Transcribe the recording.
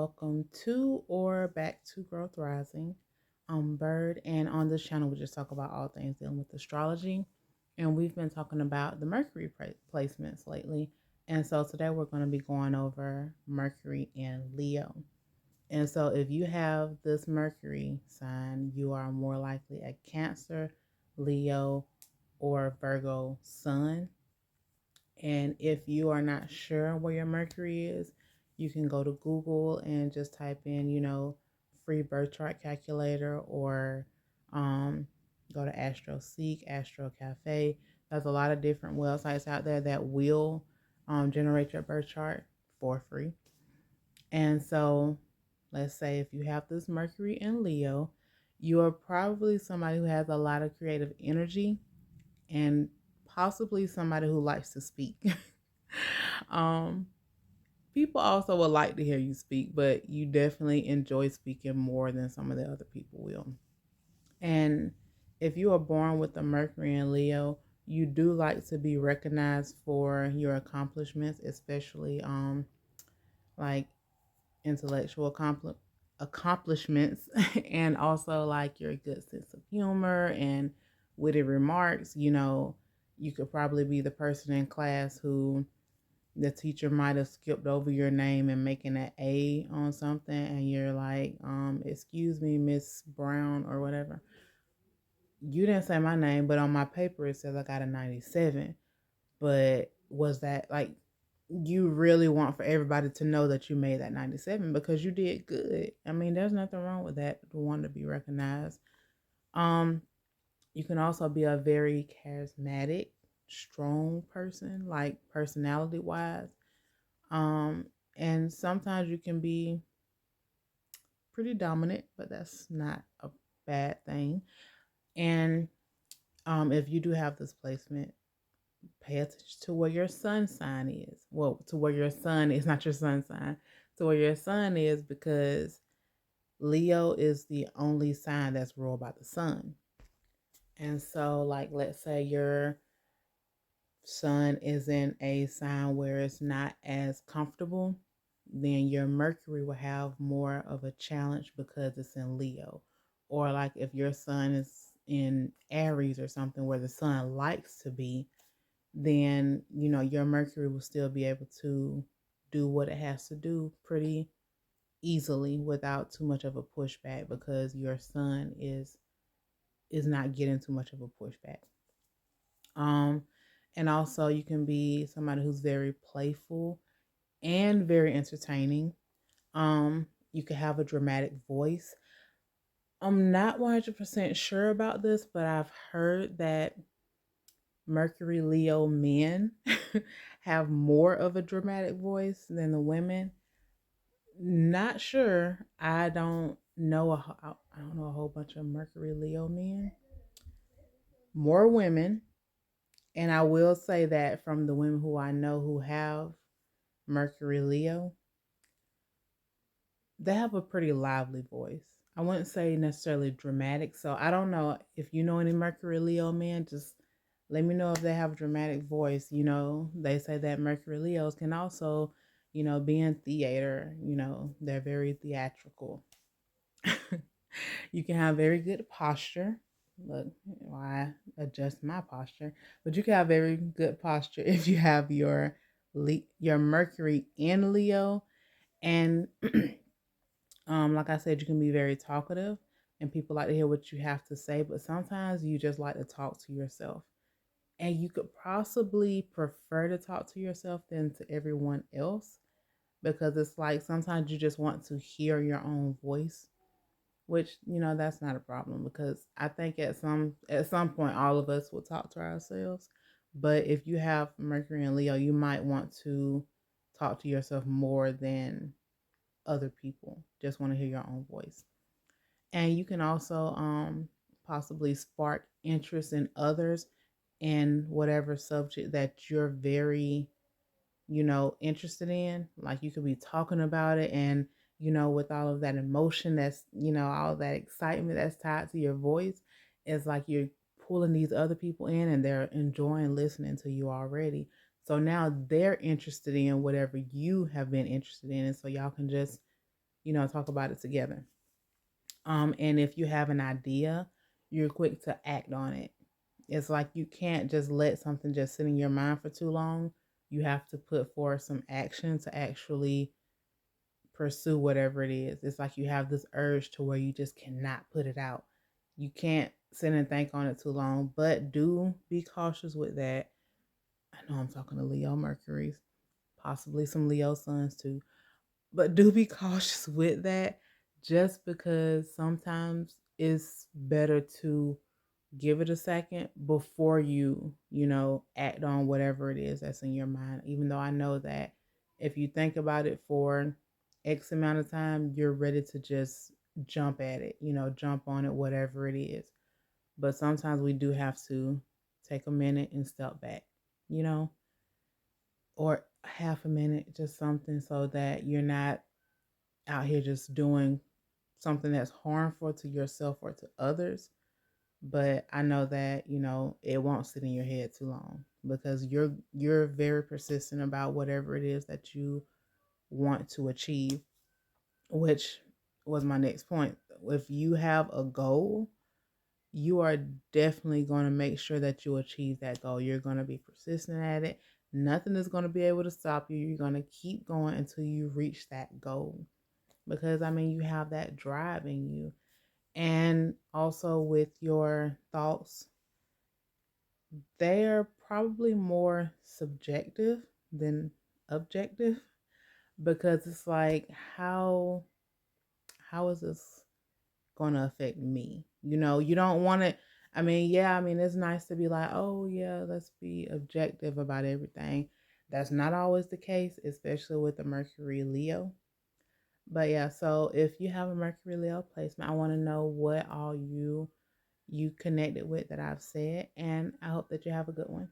welcome to or back to Growth Rising. I'm Bird, and on this channel, we just talk about all things dealing with astrology. And we've been talking about the Mercury placements lately. And so today we're going to be going over Mercury and Leo. And so if you have this Mercury sign, you are more likely a Cancer, Leo, or Virgo sun. And if you are not sure where your Mercury is, you can go to Google and just type in, free birth chart calculator, or um, go to AstroSeek, Astro Cafe. There's a lot of different websites out there that will generate your birth chart for free. And so, let's say if you have this Mercury in Leo, you are probably somebody who has a lot of creative energy and possibly somebody who likes to speak. um, People also would like to hear you speak, but you definitely enjoy speaking more than some of the other people will. And if you are born with a Mercury in Leo, you do like to be recognized for your accomplishments, especially like intellectual accomplishments and also like your good sense of humor and witty remarks. You could probably be the person in class who the teacher might have skipped over your name and making an A on something, and you're like, excuse me, Miss Brown or whatever. You didn't say my name, but on my paper it says I got a 97. But was that like, you really want for everybody to know that you made that 97 because you did good. I mean, there's nothing wrong with that, to want to be recognized. Um, you can also be a very charismatic, strong person, like personality wise. Um, and sometimes you can be pretty dominant, but that's not a bad thing. And if you do have this placement, pay attention to where your sun sign is. Well, to where your sun is, not your sun sign, to where your sun is, because Leo is the only sign that's ruled by the sun. And so, like, let's say your sun is in a sign where it's not as comfortable, then your Mercury will have more of a challenge because it's in Leo. Or like if your sun is in Aries or something where the sun likes to be, then your Mercury will still be able to do what it has to do pretty easily without too much of a pushback, because your sun is not getting too much of a pushback. Um, and also you can be somebody who's very playful and very entertaining. You can have a dramatic voice. I'm not 100% sure about this, but I've heard that Mercury Leo men have more of a dramatic voice than the women. Not sure. I don't know. I don't know a whole bunch of Mercury Leo men. More women. And I will say that from the women who I know who have Mercury Leo, they have a pretty lively voice. I wouldn't say necessarily dramatic. So I don't know if you know any Mercury Leo men, just let me know if they have a dramatic voice. They say that Mercury Leos can also, be in theater. They're very theatrical. You can have very good posture. Look, I adjust my posture, but you can have very good posture if you have your Mercury in Leo. And like I said, you can be very talkative, and people like to hear what you have to say, but sometimes you just like to talk to yourself. And you could possibly prefer to talk to yourself than to everyone else, because it's like sometimes you just want to hear your own voice, which that's not a problem, because I think at some point all of us will talk to ourselves. But if you have Mercury and Leo, you might want to talk to yourself more than other people. Just want to hear your own voice. And you can also possibly spark interest in others in whatever subject that you're very interested in. Like you could be talking about it, and with all of that emotion, that's all that excitement that's tied to your voice, it's like you're pulling these other people in, and they're enjoying listening to you already. So now they're interested in whatever you have been interested in, and so y'all can just talk about it together. And if you have an idea, you're quick to act on it. It's like you can't just let something just sit in your mind for too long. You have to put forth some action to actually pursue whatever it is. It's like you have this urge to where you just cannot put it out. You can't sit and think on it too long, but do be cautious with that. I know I'm talking to Leo Mercury's, possibly some Leo suns too, but do be cautious with that just because sometimes it's better to give it a second before you act on whatever it is that's in your mind. Even though I know that if you think about it for X amount of time, you're ready to just jump at it, jump on it, whatever it is. But sometimes we do have to take a minute and step back, you know, or half a minute, just something so that you're not out here just doing something that's harmful to yourself or to others. But I know that it won't sit in your head too long because you're very persistent about whatever it is that you want to achieve, which was my next point. If you have a goal, you are definitely going to make sure that you achieve that goal. You're going to be persistent at it. Nothing is going to be able to stop you. You're going to keep going until you reach that goal because you have that drive in you. And also with your thoughts, they're probably more subjective than objective because it's like how is this going to affect me? You don't want to. It's nice to be like, oh yeah, let's be objective about everything. That's not always the case, especially with the Mercury Leo. But yeah, so if you have a Mercury Leo placement, I want to know what all you connected with that I've said, and I hope that you have a good one.